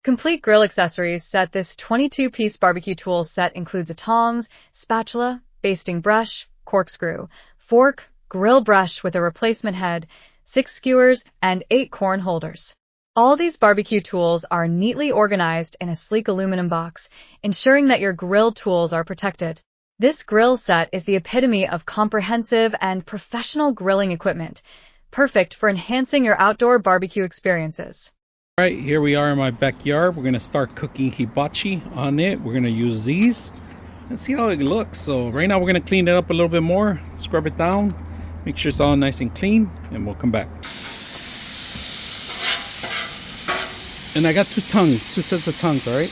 Complete grill accessories set. This 22-piece barbecue tools set includes a tongs, spatula, basting brush, corkscrew, fork, grill brush with a replacement head, 6 skewers, and 8 corn holders. All these barbecue tools are neatly organized in a sleek aluminum box, ensuring that your grill tools are protected. This grill set is the epitome of comprehensive and professional grilling equipment, perfect for enhancing your outdoor barbecue experiences. All right, here we are in my backyard. We're gonna start cooking hibachi on it. We're gonna use these and see how it looks. So right now we're gonna clean it up a little bit more, scrub it down, make sure it's all nice and clean, and we'll come back. And I got two sets of tongues, all right?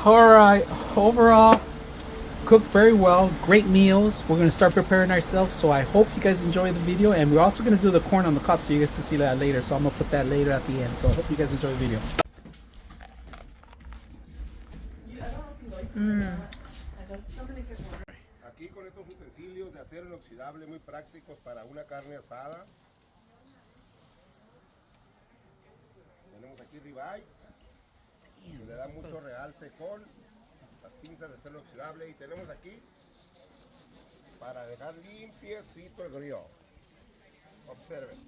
All right, overall, cooked very well, great meals. We're gonna start preparing ourselves, so I hope you guys enjoy the video. And we're also gonna do the corn on the cob, so you guys can see that later. So I'm gonna put that later at the end. So I hope you guys enjoy the video. Aquí con estos utensilios de acero inoxidable muy prácticos para una carne asada. Tenemos aquí ribeye, que le da mucho realce con las pinzas de acero inoxidable, y tenemos aquí para dejar limpiecito el grill. Observen.